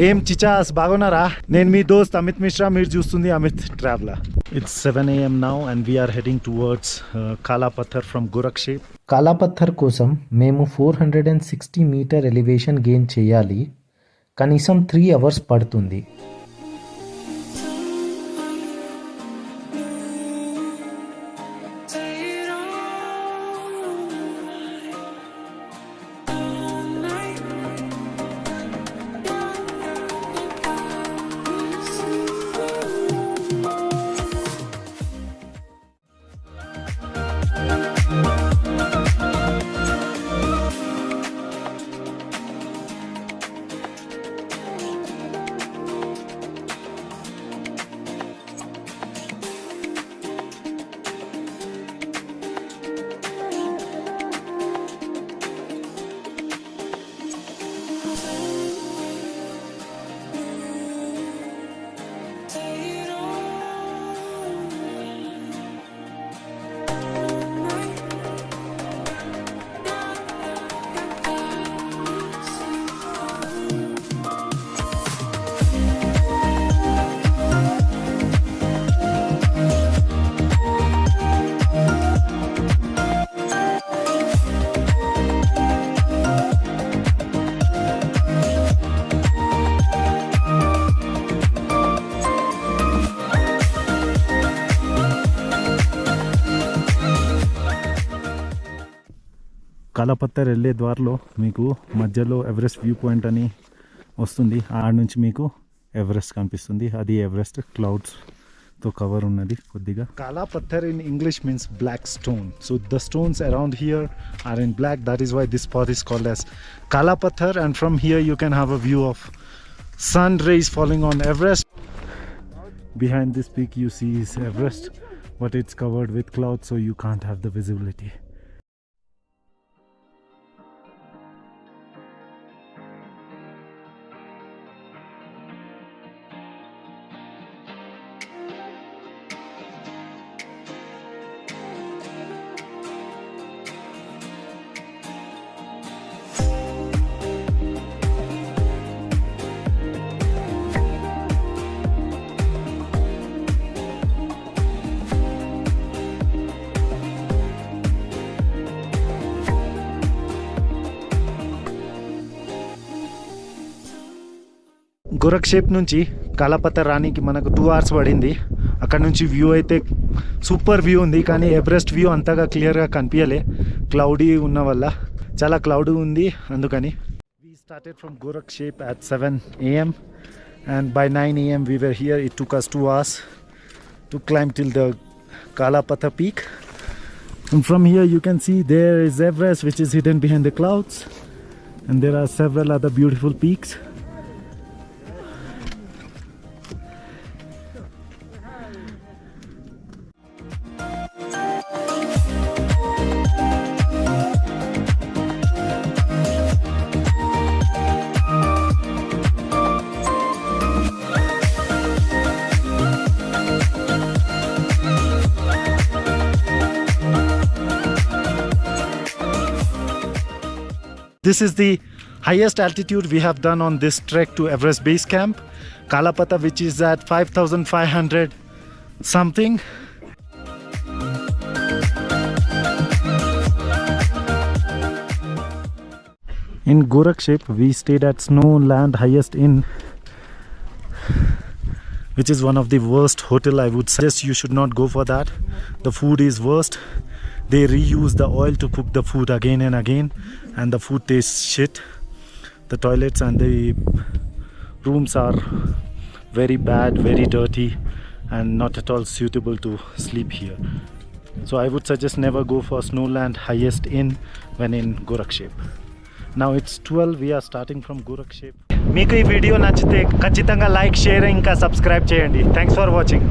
ఏం చిచాస్ బాగున్నారా? నేను మీ దోస్త్ అమిత్ మిశ్రా, మీరు చూస్తుంది Amit traveller. It's 7 a.m. now and we are heading towards Kala Pathar from Goraksep. కాలా పథర్ కోసం మేము 460 మీటర్ ఎలివేషన్ గెయిన్ చేయాలి. కనీసం 3 అవర్స్ పడుతుంది. కాలా పత్తర్ వెళ్ళే ద్వారలో మీకు మధ్యలో ఎవరెస్ట్ వ్యూ పాయింట్ అని వస్తుంది. ఆడ నుంచి మీకు ఎవరెస్ట్ కనిపిస్తుంది. అది ఎవరెస్ట్ క్లౌడ్స్తో కవర్ ఉన్నది కొద్దిగా. Kala patthar in English means black stone. So the stones around here are in black. That is why this spot is called as Kala Pathar, and from here you can have a view of sun rays falling on Everest. Behind this peak you see is Everest, but it's covered with clouds, so you can't have the visibility. గోరక్షేప్ నుంచి కాలా పథర్ రానికి మనకు 2 hours పడింది. అక్కడ నుంచి view అయితే super view ఉంది, కానీ ఎవరెస్ట్ వ్యూ అంతగా క్లియర్గా కనిపించలే, క్లౌడీ ఉన్న వల్ల. చాలా క్లౌడీ ఉంది అందుకని. We started from Goraksep at 7 a.m. and by 9 a.m. we were here. It took us 2 hours to climb till the Kala Pathar peak. And from here you can see there is Everest, which is hidden behind the clouds, and there are several other beautiful peaks. This is the highest altitude we have done on this trek to Everest Base Camp, Kala Pathar, which is at 5,500 something. In Goraksep, we stayed at Snowland Highest Inn, which is one of the worst hotel. I would suggest you should not go for that. The food is worst. They reuse the oil to cook the food again and again, and the food tastes shit. The toilets and the rooms are very bad, very dirty, and not at all suitable to sleep here. So I would suggest never go for Snowland Highest Inn when in Goraksep. Now it's 12. We are starting from Goraksep. మీకు ఈ video నచ్చితే ఖచ్చితంగా like, share ఇంకా subscribe చేయండి. Thanks for watching.